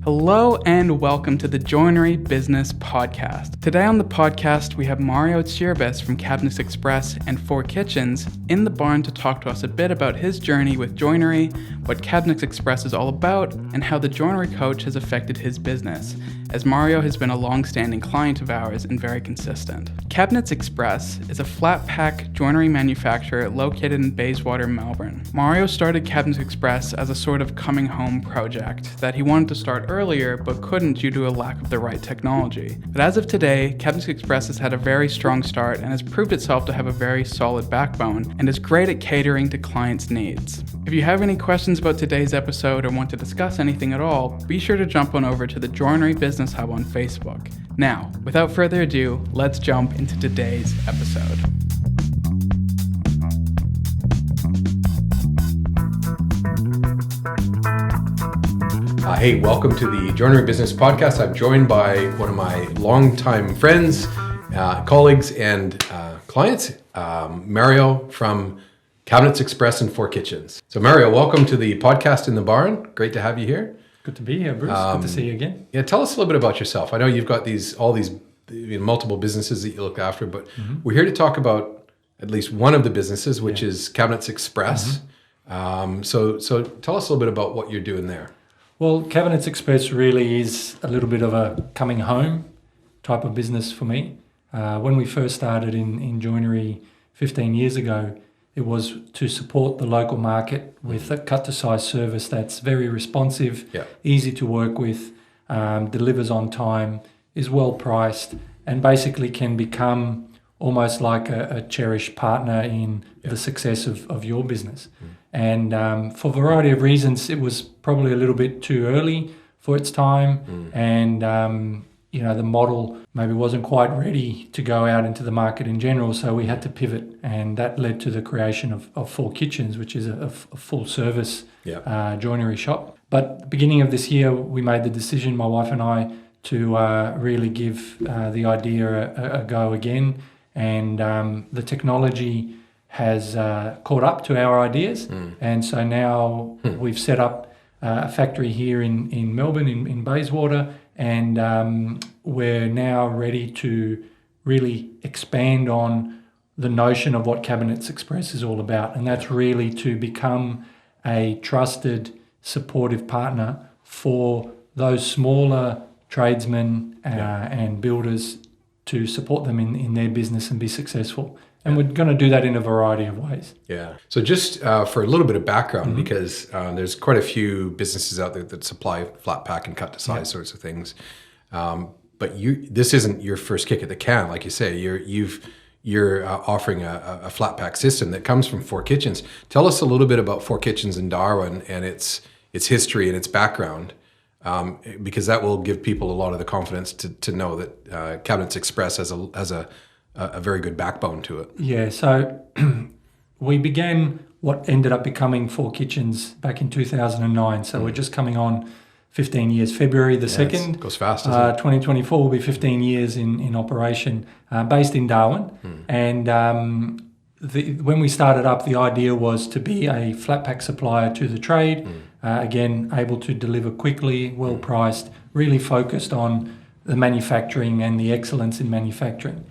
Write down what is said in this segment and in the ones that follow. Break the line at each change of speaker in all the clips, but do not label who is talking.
Hello and welcome to the Joinery Business Podcast. Today on the podcast, we have Mario Tsirbis from Cabinets Express and Four Kitchens in the barn to talk to us a bit about his journey with joinery, what Cabinets Express is all about, and how the Joinery Coach has affected his business, as Mario has been a long-standing client of ours and very consistent. Cabinets Express is a flat-pack joinery manufacturer located in Bayswater, Melbourne. Mario started Cabinets Express as a sort of coming-home project that he wanted to start earlier but couldn't due to a lack of the right technology. But as of today, Cabinets Express has had a very strong start and has proved itself to have a very solid backbone and is great at catering to clients' needs. If you have any questions about today's episode or want to discuss anything at all, be sure to jump on over to the Joinery Business Hub on Facebook. Now, without further ado, let's jump into today's episode.
Hey, welcome to the Joinery Business Podcast. I'm joined by one of my longtime friends, colleagues, and clients, Mario from Cabinets Express and Four Kitchens. So Mario, welcome to the podcast in the barn. Great to have you here.
Good to be here, Bruce. Good to see you again.
Yeah, tell us a little bit about yourself. I know you've got all these multiple businesses that you look after, but we're here to talk about at least one of the businesses, which is Cabinets Express. So tell us a little bit about what you're doing there.
Well, Cabinets Express really is a little bit of a coming home type of business for me. When we first started in joinery 15 years ago, it was to support the local market with a cut-to-size service that's very responsive, easy to work with, delivers on time, is well priced, and basically can become almost like a cherished partner in the success of your business. And for a variety of reasons, it was probably a little bit too early for its time, and the model maybe wasn't quite ready to go out into the market in general, so we had to pivot, and that led to the creation of Four Kitchens, which is a full-service joinery shop. But at the beginning of this year, we made the decision, my wife and I, to really give the idea a go again, and the technology has caught up to our ideas, and so now we've set up a factory here in Melbourne, in Bayswater, and we're now ready to really expand on the notion of what Cabinets Express is all about, and that's really to become a trusted, supportive partner for those smaller tradesmen and builders to support them in their business and be successful. And we're going to do that in a variety of ways. Yeah.
So just for a little bit of background, because there's quite a few businesses out there that supply flat pack and cut to size sorts of things. But this isn't your first kick at the can, like you say. You're offering a flat pack system that comes from Four Kitchens. Tell us a little bit about Four Kitchens in Darwin and its history and its background, because that will give people a lot of the confidence to know that Cabinets Express has a very good backbone to it.
Yeah, so we began what ended up becoming Four Kitchens back in 2009. So we're just coming on 15 years. February the 2nd.
It goes fast, doesn't it?
2024 will be 15 years in operation, based in Darwin. And when we started up, the idea was to be a flat pack supplier to the trade. Again, able to deliver quickly, well priced, really focused on the manufacturing and the excellence in manufacturing,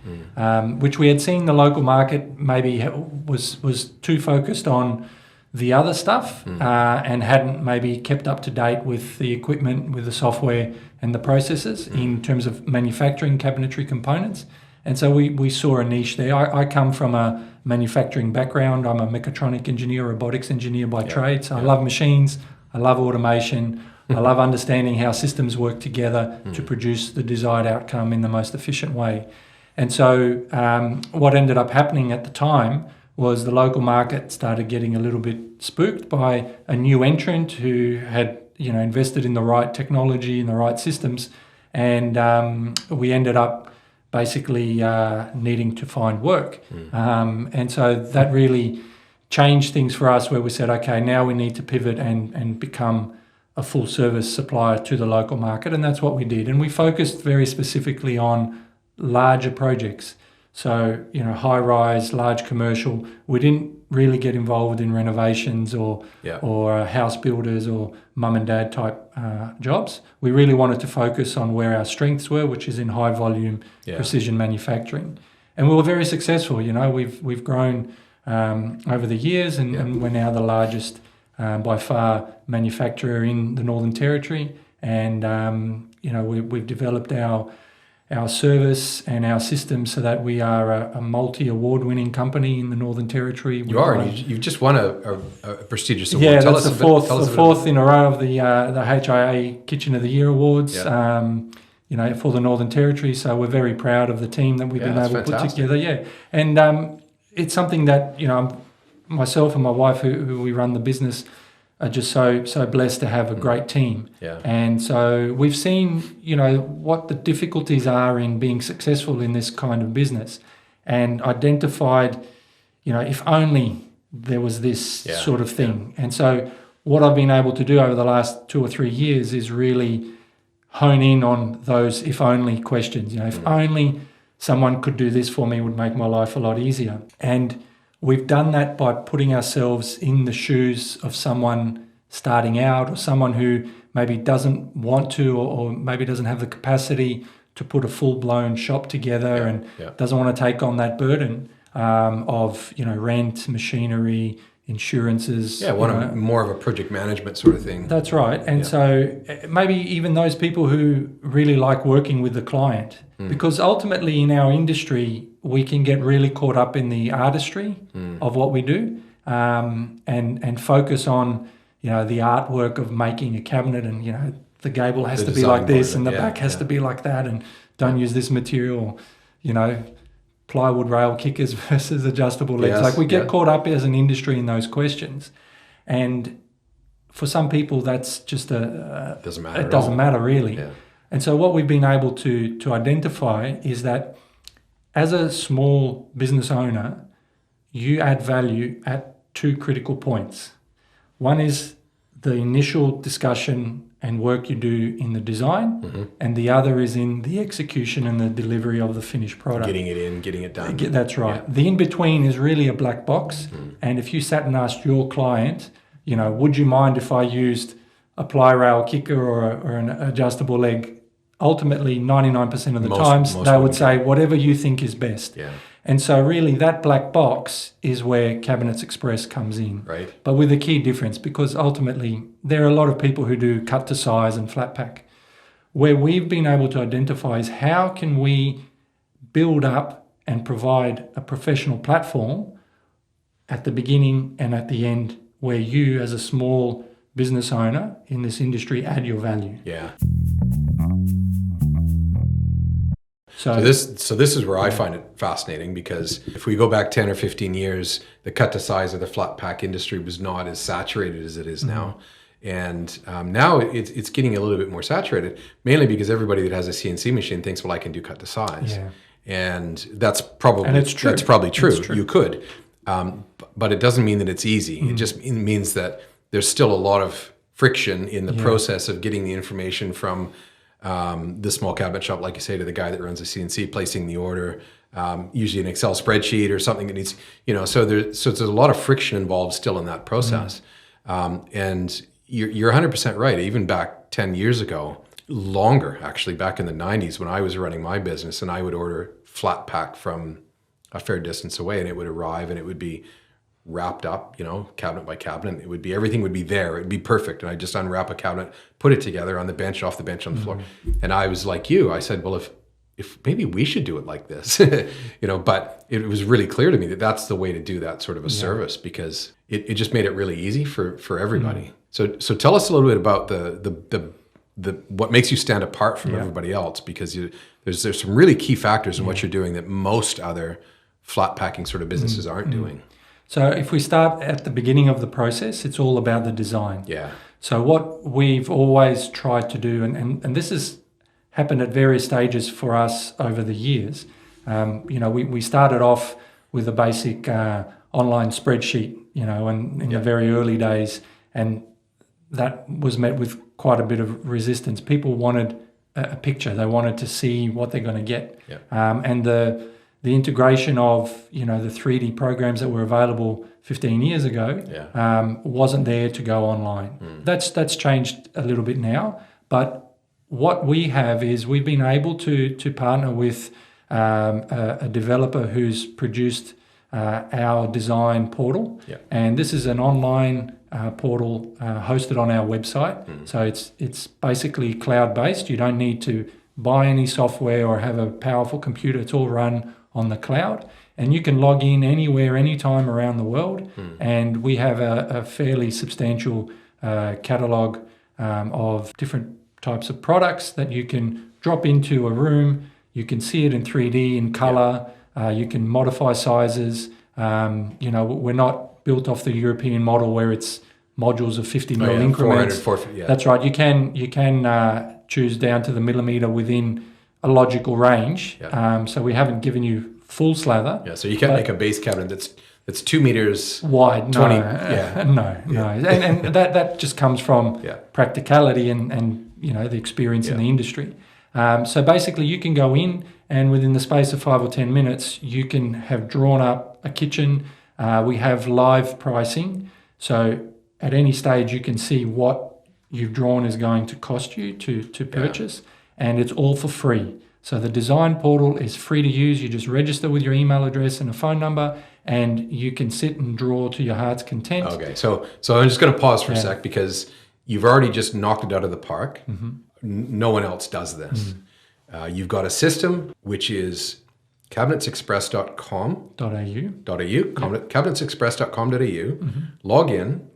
which we had seen the local market maybe was too focused on the other stuff and hadn't maybe kept up to date with the equipment, with the software and the processes in terms of manufacturing cabinetry components. And so we saw a niche there. I come from a manufacturing background. I'm a mechatronic engineer, robotics engineer by trade. So I love machines, I love automation, I love understanding how systems work together to produce the desired outcome in the most efficient way. And so what ended up happening at the time was the local market started getting a little bit spooked by a new entrant who had invested in the right technology and the right systems, and we ended up basically needing to find work. And so that really changed things for us, where we said, okay, now we need to pivot and become a full service supplier to the local market. And that's what we did. And we focused very specifically on larger projects. So, high rise, large commercial. We didn't really get involved in renovations or house builders or mum and dad type jobs. We really wanted to focus on where our strengths were, which is in high volume precision manufacturing. And we were very successful. We've grown over the years, and we're now the largest by far manufacturer in the Northern Territory. And we've developed our service and our systems so that we are a multi-award-winning company in the Northern Territory.
You've just won a prestigious award.
Yeah, that's the fourth in a row of the HIA Kitchen of the Year Awards. For the Northern Territory. So we're very proud of the team that we've been able to put together. Yeah, and it's something that myself and my wife, who we run the business, are just so blessed to have a great team.
Yeah.
And so we've seen, what the difficulties are in being successful in this kind of business, and identified, if only there was this sort of thing. And so what I've been able to do over the last 2 or 3 years is really hone in on those if only questions. If only someone could do this for me, it would make my life a lot easier. And we've done that by putting ourselves in the shoes of someone starting out, or someone who maybe doesn't want to, or maybe doesn't have the capacity to put a full-blown shop together and doesn't want to take on that burden of rent, machinery, insurances.
Yeah, more of a project management sort of thing.
That's right. And so maybe even those people who really like working with the client, because ultimately in our industry, we can get really caught up in the artistry of what we do, and focus on, the artwork of making a cabinet, and, the gable has to be like this and the back has to be like that, and don't use this material, plywood rail kickers versus adjustable legs. Like we get caught up as an industry in those questions. And for some people, that's just
doesn't matter.
It doesn't matter really. Yeah. And so what we've been able to identify is that as a small business owner, you add value at 2 critical points. One is the initial discussion and work you do in the design, and the other is in the execution and the delivery of the finished product.
Getting it in, getting it done.
That's right. Yeah. The in-between is really a black box, and if you sat and asked your client, would you mind if I used a ply rail kicker or an adjustable leg? Ultimately, 99% of the times, they would say whatever you think is best.
Yeah.
And so really that black box is where Cabinets Express comes in.
Right.
But with a key difference, because ultimately there are a lot of people who do cut to size and flat pack. Where we've been able to identify is how can we build up and provide a professional platform at the beginning and at the end, where you as a small business owner in this industry add your value.
Yeah. So this is where I find it fascinating, because if we go back 10 or 15 years, the cut to size of the flat pack industry was not as saturated as it is now. And now it's getting a little bit more saturated, mainly because everybody that has a CNC machine thinks, well, I can do cut to size. Yeah. And that's probably true. That's probably true. It's true. You could. But it doesn't mean that it's easy. It just means that there's still a lot of friction in the process of getting the information from the small cabinet shop, like you say, to the guy that runs a CNC, placing the order, usually an Excel spreadsheet or something that needs, so there's a lot of friction involved still in that process. And you're 100% right. Even back 10 years ago, longer actually, back in the 90s when I was running my business, and I would order flat pack from a fair distance away, and it would arrive and it would be wrapped up, cabinet by cabinet. It would be, everything would be there. It'd be perfect. And I just unwrap a cabinet, put it together on the bench, off the bench on the floor. And I was like you, I said, well, if maybe we should do it like this, but it was really clear to me that that's the way to do that sort of a service, because it just made it really easy for everybody. So tell us a little bit about the what makes you stand apart from everybody else, because there's some really key factors in what you're doing that most other flat packing sort of businesses aren't doing.
So if we start at the beginning of the process, it's all about the design.
Yeah.
So what we've always tried to do, and this has happened at various stages for us over the years. We started off with a basic online spreadsheet, and in the very early days, and that was met with quite a bit of resistance. People wanted a picture. They wanted to see what they're going to get. Yeah. And the the integration of, the 3D programs that were available 15 years ago wasn't there to go online. That's changed a little bit now, but what we have is we've been able to partner with a developer who's produced our design portal, and this is an online portal hosted on our website. So it's basically cloud-based. You don't need to buy any software or have a powerful computer. It's all run on the cloud, and you can log in anywhere, anytime around the world. And we have a fairly substantial catalogue of different types of products that you can drop into a room. You can see it in 3D, in colour. You can modify sizes. We're not built off the European model where it's modules of 50 mil increments.
400,
That's right. You can choose down to the millimetre within a logical range. So we haven't given you full slather.
Yeah, so you can't make a base cabinet that's 2 meters
wide.
20.
No. And that just comes from practicality and the experience in the industry. So basically you can go in, and within the space of 5 or 10 minutes, you can have drawn up a kitchen. We have live pricing. So at any stage, you can see what you've drawn is going to cost you to purchase, and it's all for free. So the design portal is free to use. You just register with your email address and a phone number, and you can sit and draw to your heart's content.
Okay, so I'm just going to pause for a sec, because you've already just knocked it out of the park. No one else does this. You've got a system which is cabinetsexpress.com.au, cabinetsexpress.com.au, log in,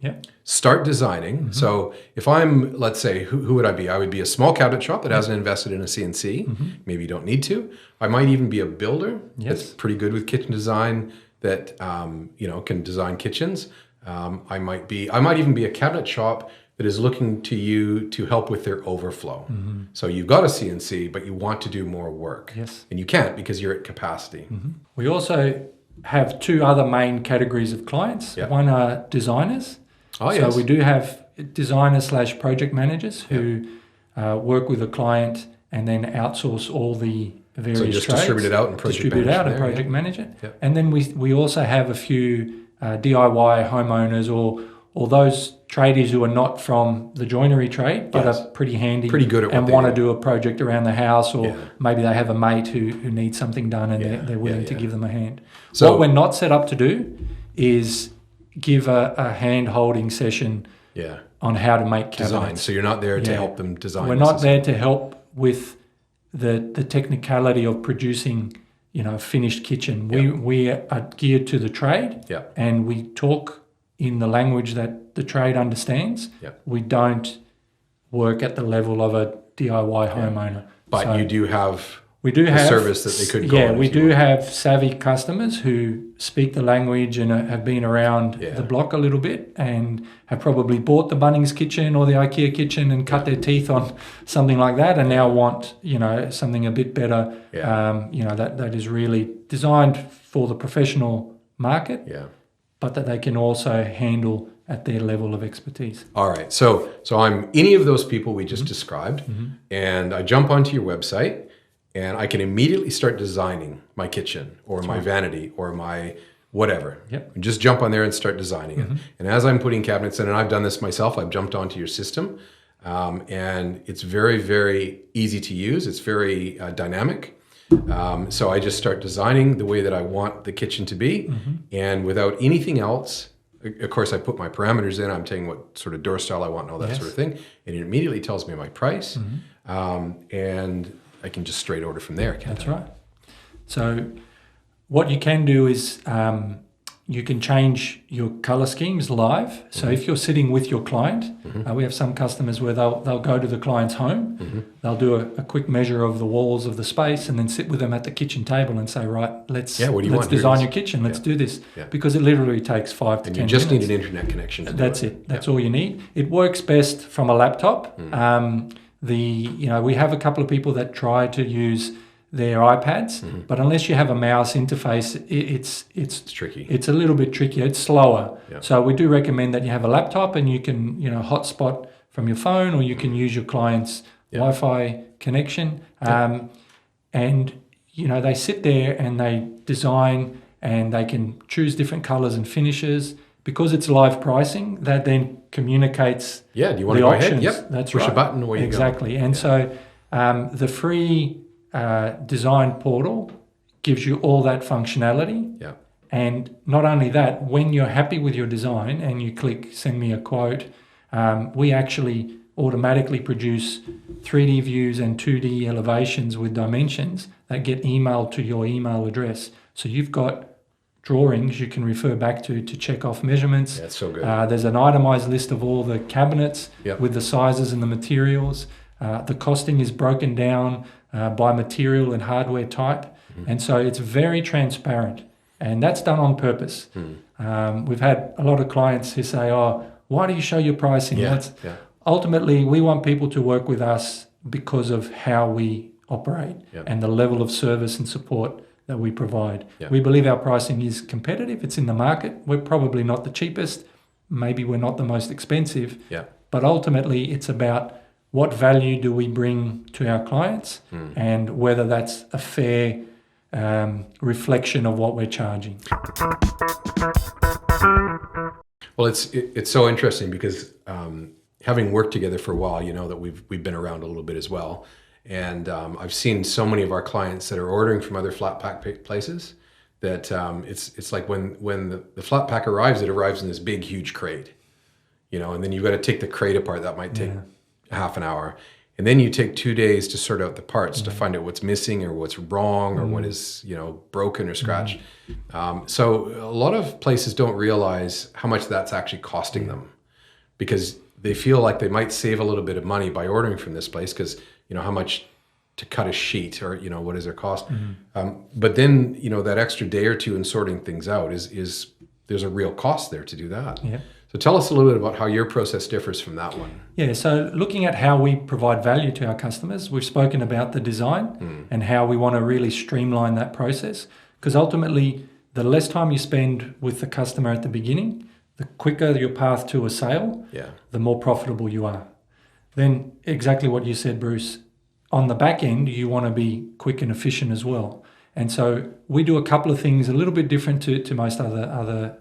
start designing. So if I'm, let's say, who would I be? I would be a small cabinet shop that hasn't invested in a CNC. Maybe you don't need to. I might even be a builder that's pretty good with kitchen design, that can design kitchens. I might even be a cabinet shop that is looking to you to help with their overflow. So you've got a CNC, but you want to do more work. And you can't because you're at capacity.
We also have two other main categories of clients. One are designers. So we do have designers/project managers who work with a client and then outsource all the various trades.
So just distribute it out and project
manage it. And then we also have a few DIY homeowners or those tradies who are not from the joinery trade but are pretty handy,
pretty good at
and want to do a project around the house, or maybe they have a mate who needs something done and they're willing to give them a hand. So what we're not set up to do is give a hand-holding session on how to make cabinets.
Design. So you're not there to help them design.
We're not there to help with the technicality of producing a finished kitchen. We are geared to the trade, and we talk in the language that the trade understands. We don't work at the level of a DIY homeowner.
But so you do have
a
service that they could go on.
We do have savvy customers who speak the language and have been around the block a little bit and have probably bought the Bunnings kitchen or the IKEA kitchen and cut their teeth on something like that, and now want something a bit better. That is really designed for the professional market. But that they can also handle at their level of expertise.
All right. So I'm any of those people we just described, and I jump onto your website, and I can immediately start designing my kitchen or my vanity or my whatever. And just jump on there and start designing it. And as I'm putting cabinets in, and I've done this myself, I've jumped onto your system, and it's very, very easy to use. It's very dynamic. So I just start designing the way that I want the kitchen to be, and without anything else, of course, I put my parameters in. I'm saying what sort of door style I want and all that sort of thing, and it immediately tells me my price, and I can just straight order from there.
That's right. So what you can do is you can change your color schemes live. So if you're sitting with your client, we have some customers where they'll go to the client's home, they'll do a quick measure of the walls of the space, and then sit with them at the kitchen table and say, right, let's design your kitchen, let's do this. Because it literally takes 5 to 10 minutes.
You just need an internet connection to
That's it. That's all you need. It works best from a laptop. We have a couple of people that try to use their iPads, but unless you have a mouse interface, it's
tricky.
It's a little bit trickier. It's slower. So we do recommend that you have a laptop, and you can hotspot from your phone, or you can use your client's Wi-Fi connection. And they sit there and they design and they can choose different colors and finishes. Because it's live pricing, that then communicates
do you want to go ahead? Yep.
That's
Push
right.
a button, away you go.
Exactly. And so the free design portal gives you all that functionality.
Yeah.
And not only that, when you're happy with your design and you click send me a quote, we actually automatically produce 3D views and 2D elevations with dimensions that get emailed to your email address. So you've got drawings you can refer back to check off measurements.
That's so good.
There's an itemized list of all the cabinets with the sizes and the materials. The costing is broken down by material and hardware type. And so it's very transparent. And that's done on purpose. We've had a lot of clients who say, why do you show your pricing? Ultimately, we want people to work with us because of how we operate and the level of service and support that we provide. We believe our pricing is competitive. It's in the market. We're probably not the cheapest. Maybe we're not the most expensive. But ultimately, it's about what value do we bring to our clients and whether that's a fair reflection of what we're charging.
Well, it's so interesting because having worked together for a while, that we've been around a little bit as well. And I've seen so many of our clients that are ordering from other flat pack places that it's like when the flat pack arrives, it arrives in this big, huge crate, and then you've got to take the crate apart. That might take half an hour. And then you take 2 days to sort out the parts to find out what's missing or what's wrong or what is, broken or scratched. So a lot of places don't realize how much that's actually costing them because they feel like they might save a little bit of money by ordering from this place because, how much to cut a sheet or, what is their cost. But then, that extra day or two in sorting things out is there's a real cost there to do that. So tell us a little bit about how your process differs from that one.
So looking at how we provide value to our customers, we've spoken about the design and how we want to really streamline that process because ultimately the less time you spend with the customer at the beginning, the quicker your path to a sale, the more profitable you are. Then exactly what you said, Bruce, on the back end, you want to be quick and efficient as well. And so we do a couple of things a little bit different to most other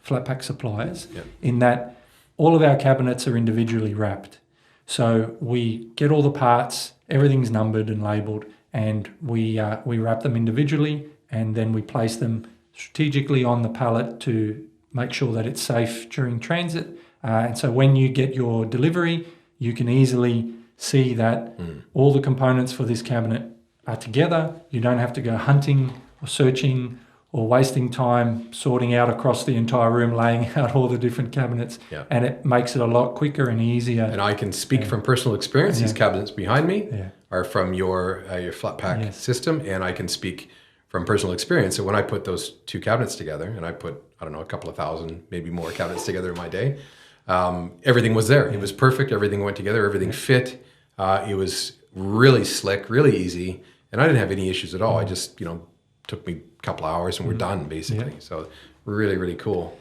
flat pack suppliers in that all of our cabinets are individually wrapped. So we get all the parts, everything's numbered and labelled, and we wrap them individually and then we place them strategically on the pallet to make sure that it's safe during transit. And so when you get your delivery, you can easily see that all the components for this cabinet are together. You don't have to go hunting or searching or wasting time sorting out across the entire room, laying out all the different cabinets. And it makes it a lot quicker and easier.
And I can speak from personal experience. These cabinets behind me are from your flat pack system, and I can speak from personal experience. So when I put those two cabinets together, and I put, a couple of thousand, maybe more cabinets together in my day, everything was there. It was perfect. Everything went together. Everything fit. It was really slick, really easy. And I didn't have any issues at all. I just, took me a couple of hours and we're done basically. So really, really cool.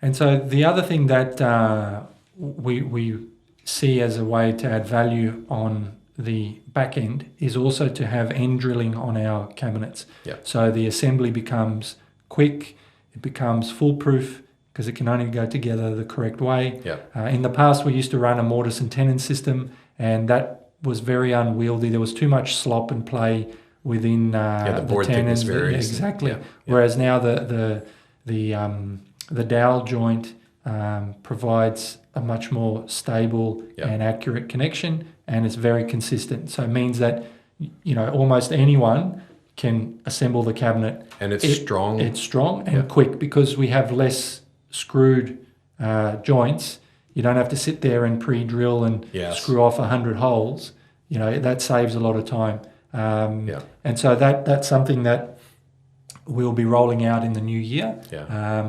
And so the other thing that we see as a way to add value on the back end is also to have end drilling on our cabinets. So the assembly becomes quick, it becomes foolproof because it can only go together the correct way. In the past, we used to run a mortise and tenon system, and that was very unwieldy. There was too much slop and play within
the board thickness varies.
Exactly. Whereas now the dowel joint provides a much more stable and accurate connection, and it's very consistent. So it means that almost anyone can assemble the cabinet,
and it's strong.
It's strong and quick because we have less screwed joints. You don't have to sit there and pre-drill and screw off 100 holes. That saves a lot of time. And so that's something that we'll be rolling out in the new year.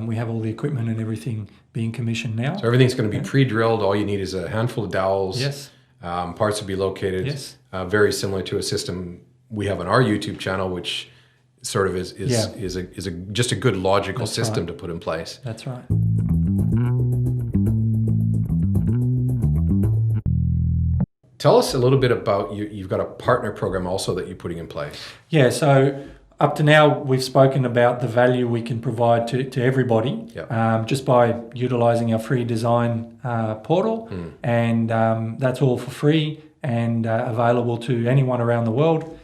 We have all the equipment and everything being commissioned now.
So everything's going to be pre-drilled. All you need is a handful of dowels. Parts will be located. Very similar to a system we have on our YouTube channel, which sort of is just a good logical system to put in place.
That's right.
Tell us a little bit about you've got a partner program also that you're putting in place.
Yeah, so up to now, we've spoken about the value we can provide to everybody just by utilising our free design portal. And that's all for free and available to anyone around the world.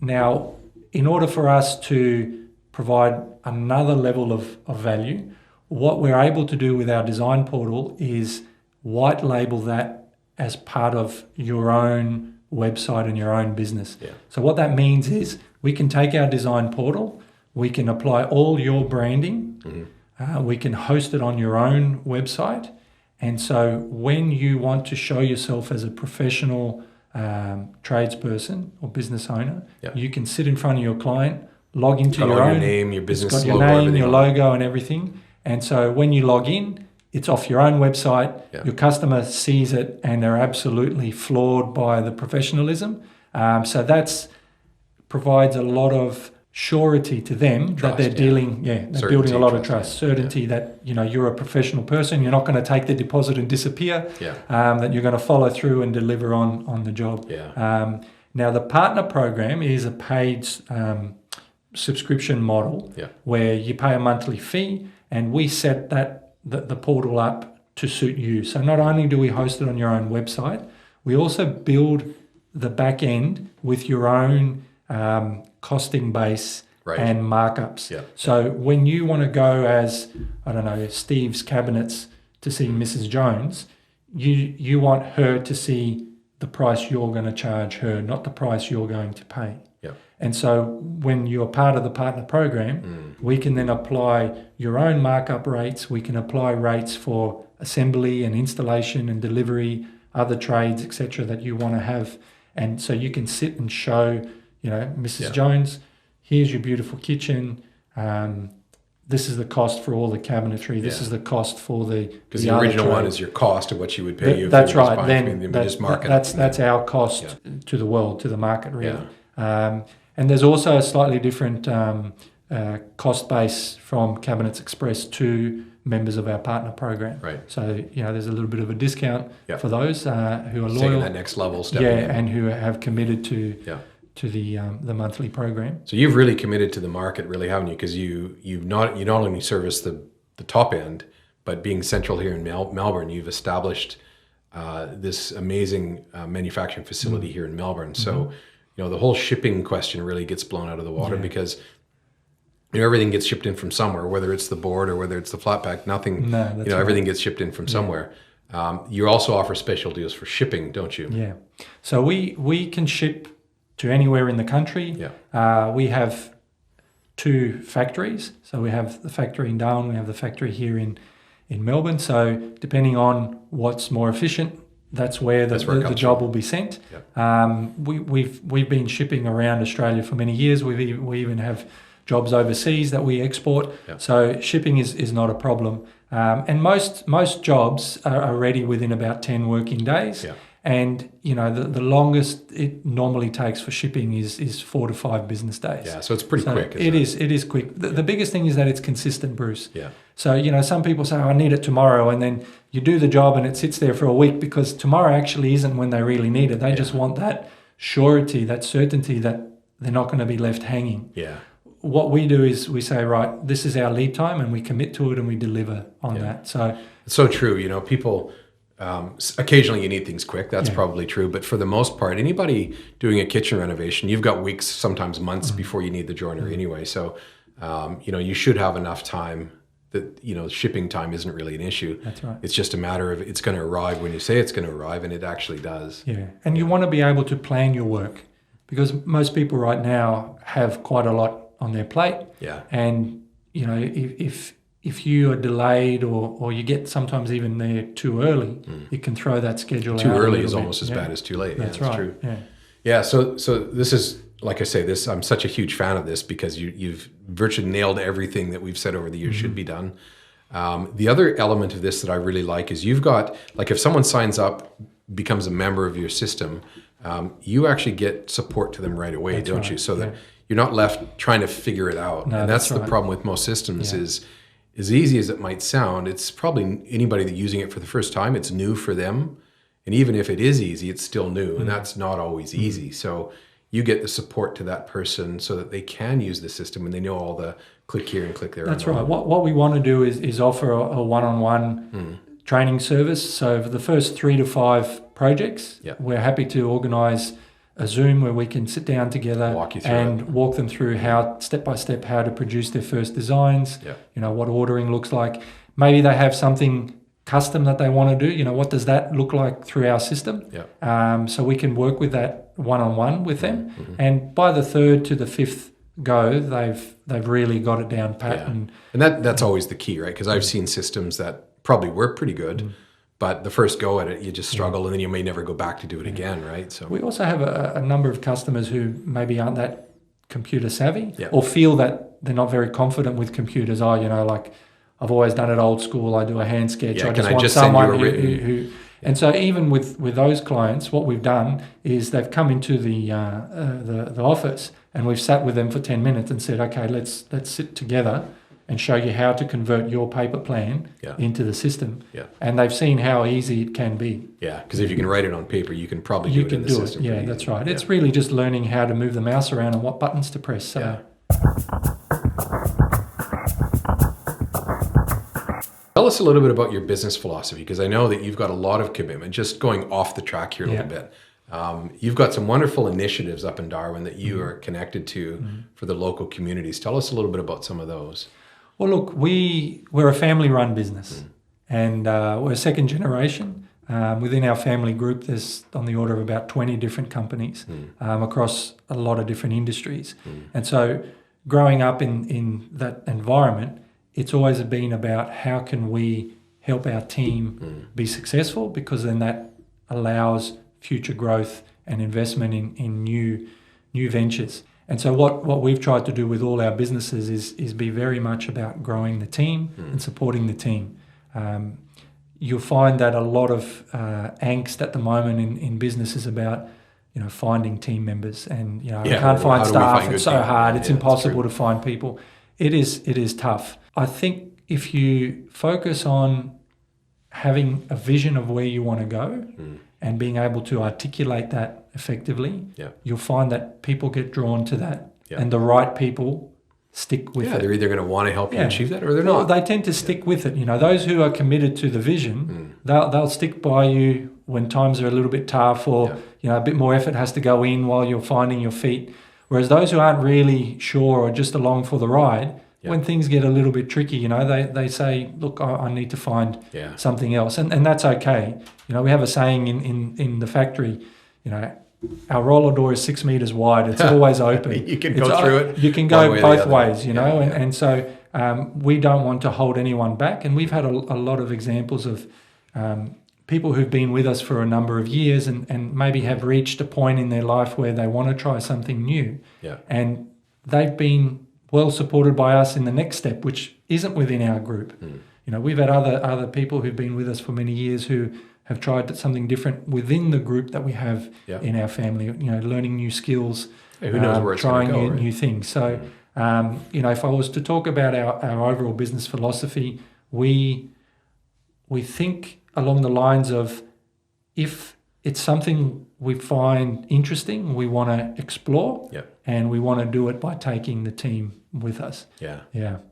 Now, in order for us to provide another level of value, what we're able to do with our design portal is white label that as part of your own website and your own business. So what that means is we can take our design portal, we can apply all your branding, we can host it on your own website. And so when you want to show yourself as a professional tradesperson or business owner, you can sit in front of your client, log into your own.
Your name, your business
it's got your
logo,
name, your logo and everything. And so when you log in, it's off your own website. Your customer sees it and they're absolutely floored by the professionalism. So that's provides a lot of surety to them that they're dealing, they're building a lot of trust, certainty that, you know, you're a professional person, you're not going to take the deposit and disappear, that you're going to follow through and deliver on the job. Now, the partner program is a paid subscription model where you pay a monthly fee and we set the portal up to suit you. So not only do we host it on your own website, we also build the back end with your own costing base and markups. So when you want to go as, I don't know, Steve's Cabinets to see Mrs. Jones, you want her to see the price you're going to charge her, not the price you're going to pay. And so when you're part of the partner program, we can then apply your own markup rates. We can apply rates for assembly and installation and delivery, other trades, etc., that you want to have. And so you can sit and show, you know, Mrs. Jones, here's your beautiful kitchen. This is the cost for all the cabinetry. This is the cost for the
because the original one is your cost of what you would pay you.
That's
if you
right.
Then
that's our cost to the world, to the market, really. And there's also a slightly different cost base from Cabinets Express to members of our partner program. So, you know, there's a little bit of a discount for those who are loyal.
Taking that next level, stepping in.
And who have committed to the monthly program.
So you've really committed to the market, really, haven't you? Because you not only service the top end, but being central here in Melbourne, you've established this amazing manufacturing facility here in Melbourne. So, you know, the whole shipping question really gets blown out of the water because, you know, everything gets shipped in from somewhere, whether it's the board or whether it's the flat pack, everything gets shipped in from somewhere. You also offer special deals for shipping, don't you?
So we can ship to anywhere in the country. We have 2 factories. So we have the factory in Darwin, we have the factory here in Melbourne. So depending on what's more efficient, that's where the job will be sent. We've been shipping around Australia for many years. We even have jobs overseas that we export. So shipping is not a problem. And most jobs are ready within about 10 working days. And, you know, the longest it normally takes for shipping is 4 to 5 business days.
So it's pretty quick.
It is quick. The biggest thing is that it's consistent, Bruce. So, you know, some people say, I need it tomorrow. And then you do the job and it sits there for a week because tomorrow actually isn't when they really need it. They just want that surety, that certainty that they're not going to be left hanging. What we do is we say, right, this is our lead time and we commit to it and we deliver on that. So
it's so true. You know, people... occasionally you need things quick. That's probably true. But for the most part, anybody doing a kitchen renovation, you've got weeks, sometimes months before you need the joinery anyway. So, you know, you should have enough time that, you know, shipping time isn't really an issue.
That's right.
It's just a matter of it's going to arrive when you say it's going to arrive, and it actually does.
And you want to be able to plan your work because most people right now have quite a lot on their plate. And, you know, if you are delayed or you get sometimes even there too early, it can throw that schedule out.
Too early is almost as bad as too late.
That's
right.
True.
So this is, like I say, I'm such a huge fan of this because you've virtually nailed everything that we've said over the years should be done. The other element of this that I really like is you've got, like if someone signs up, becomes a member of your system, you actually get support to them right away, don't you? So that you're not left trying to figure it out. And that's the problem with most systems is, as easy as it might sound, it's probably anybody that's using it for the first time, it's new for them. And even if it is easy, it's still new, and that's not always easy. So you get the support to that person so that they can use the system and they know all the click here and click there.
That's right. What we want to do is offer a one-on-one training service. So for the first 3 to 5 projects, we're happy to organise a Zoom where we can sit down together walk them through how, step by step, how to produce their first designs, what ordering looks like. Maybe they have something custom that they want to do, what does that look like through our system? So we can work with that one-on-one with them. And by the 3rd to the 5th go, they've really got it down pat. And
that's always the key, right? Because I've seen systems that probably work pretty good, but the first go at it, you just struggle, and then you may never go back to do it again, right? So
we also have a number of customers who maybe aren't that computer savvy or feel that they're not very confident with computers. Like I've always done it old school. I do a hand sketch. I just want someone who and so even with those clients, what we've done is they've come into the office and we've sat with them for 10 minutes and said, okay, let's sit together and show you how to convert your paper plan into the system. And they've seen how easy it can be.
Yeah, because if you can write it on paper, you can probably do it in the system.
Yeah, that's right. It's really just learning how to move the mouse around and what buttons to press. So.
Tell us a little bit about your business philosophy, because I know that you've got a lot of commitment. Just going off the track here a little bit. You've got some wonderful initiatives up in Darwin that you are connected to for the local communities. Tell us a little bit about some of those.
Well, look, we're a family-run business, and we're second generation. Within our family group, there's on the order of about 20 different companies across a lot of different industries. And so growing up in that environment, it's always been about how can we help our team be successful, because then that allows future growth and investment in new ventures. And so what we've tried to do with all our businesses is be very much about growing the team and supporting the team. You'll find that a lot of angst at the moment in business is about finding team members, and I can't find staff. It's so hard. It's impossible to find people. It is tough. I think if you focus on having a vision of where you want to go and being able to articulate that effectively, you'll find that people get drawn to that, and the right people stick with it.
They're either going to want to help you achieve that, or they're not.
They tend to stick with it. Those who are committed to the vision, they'll stick by you when times are a little bit tough, or a bit more effort has to go in while you're finding your feet. Whereas those who aren't really sure or just along for the ride, when things get a little bit tricky, they say, look, I need to find something else. And that's okay. We have a saying in the factory, our roller door is 6 meters wide. It's always open.
You can go through it.
You can go both ways, And so we don't want to hold anyone back. And we've had a lot of examples of people who've been with us for a number of years and maybe have reached a point in their life where they want to try something new. And they've been well supported by us in the next step, which isn't within our group. We've had other people who've been with us for many years who have tried something different within the group that we have in our family, learning new skills,
who knows where it's
trying
going to go,
new things. So, if I was to talk about our overall business philosophy, we think along the lines of, if it's something we find interesting, we want to explore, and we want to do it by taking the team with us.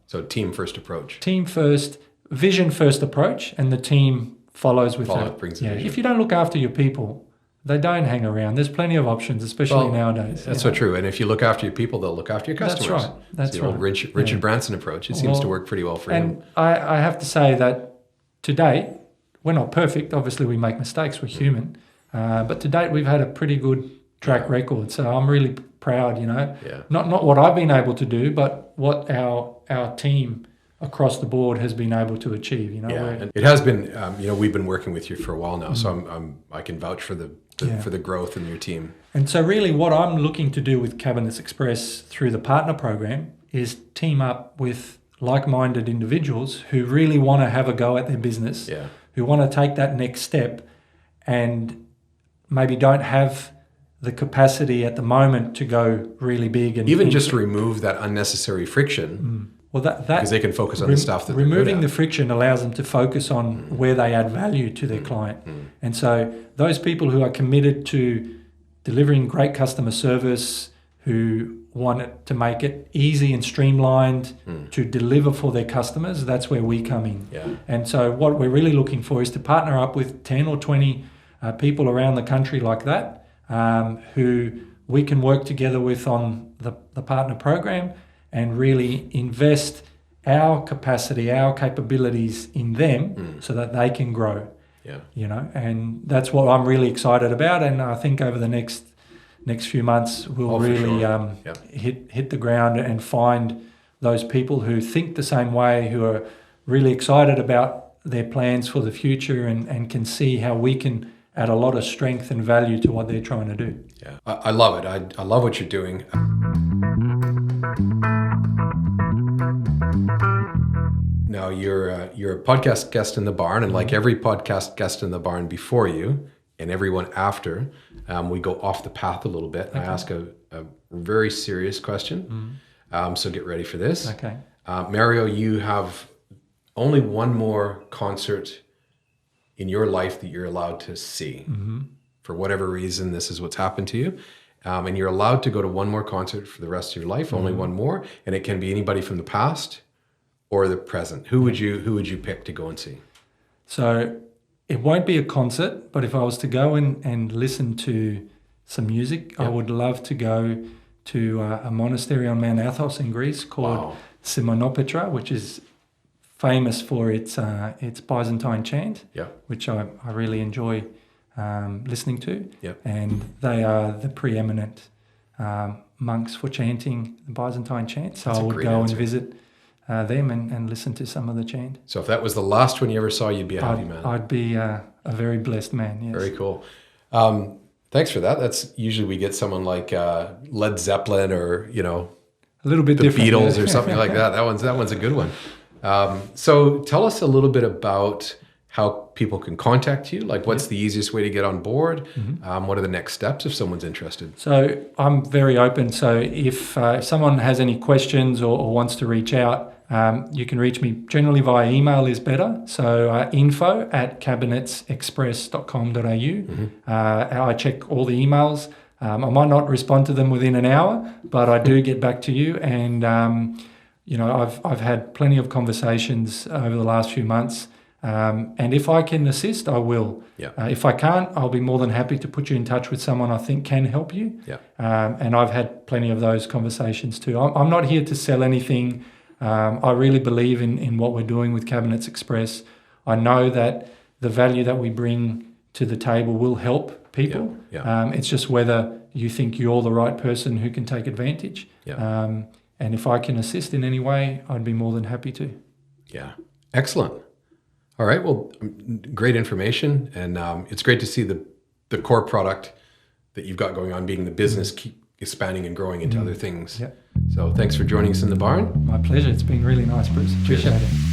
So team first approach.
Team first, vision first approach, and the team follows with that.
Brings the vision.
If you don't look after your people, they don't hang around. There's plenty of options, especially nowadays.
That's so true. And if you look after your people, they'll look after your customers.
That's
the
right.
old Richard Branson approach. It seems to work pretty well for him.
And I have to say that to date, we're not perfect. Obviously, we make mistakes. We're human. But to date, we've had a pretty good track record. So I'm really proud, not what I've been able to do, but what our team across the board has been able to achieve.
And it has been. We've been working with you for a while now, so I can vouch for the growth in your team. And
so really, what I'm looking to do with Cabinets Express through the partner program is team up with like-minded individuals who really want to have a go at their business, who want to take that next step, and maybe don't have the capacity at the moment to go really big, and
even just to remove that unnecessary friction.
Well, that
because they can focus on the stuff that
removing
they're
the friction allows them to focus on where they add value to their client. And so those people who are committed to delivering great customer service, who want it to make it easy and streamlined to deliver for their customers, that's where we come in.
Yeah.
And so what we're really looking for is to partner up with 10 or 20 people around the country like that, who we can work together with on the partner program and really invest our capacity, our capabilities in them so that they can grow.
Yeah.
You know, and that's what I'm really excited about. And I think over the next few months, we'll really hit the ground and find those people who think the same way, who are really excited about their plans for the future and can see how we can add a lot of strength and value to what they're trying to do.
Yeah, I love it. I love what you're doing. Now you're a podcast guest in the barn, and like every podcast guest in the barn before you and everyone after, we go off the path a little bit. Okay. I ask a very serious question, so get ready for this.
Okay.
Mario, you have only one more concert in your life that you're allowed to see. For whatever reason, this is what's happened to you. And you're allowed to go to one more concert for the rest of your life, only one more. And it can be anybody from the past or the present. Who would you pick to go and see?
So it won't be a concert, but if I was to go and listen to some music, I would love to go to a monastery on Mount Athos in Greece called Simonopetra, which is famous for its Byzantine chant, which I really enjoy listening to. And they are the preeminent monks for chanting the Byzantine chant. So I would go and visit them and listen to some of the chant.
So if that was the last one you ever saw, you'd be a happy man.
I'd be a very blessed man, yes.
Very cool. Thanks for that. That's usually we get someone like Led Zeppelin or,
a little bit
the
different,
Beatles or something like that. That one's a good one. So tell us a little bit about how people can contact you. Like, what's the easiest way to get on board? What are the next steps if someone's interested? So
I'm very open. So if someone has any questions or wants to reach out, you can reach me generally via email is better. So info@cabinetsexpress.com.au. I check all the emails. I might not respond to them within an hour, but I do get back to you. And, I've had plenty of conversations over the last few months. And if I can assist, I will. If I can't, I'll be more than happy to put you in touch with someone I think can help you. And I've had plenty of those conversations too. I'm not here to sell anything. I really believe in what we're doing with Cabinets Express. I know that the value that we bring to the table will help people. It's just whether you think you're the right person who can take advantage. And if I can assist in any way, I'd be more than happy to.
Yeah. Excellent. All right. Well, great information. And it's great to see the core product that you've got going on being the business keep expanding and growing into other things. So thanks for joining us in the barn.
My pleasure. It's been really nice, Bruce. Appreciate it.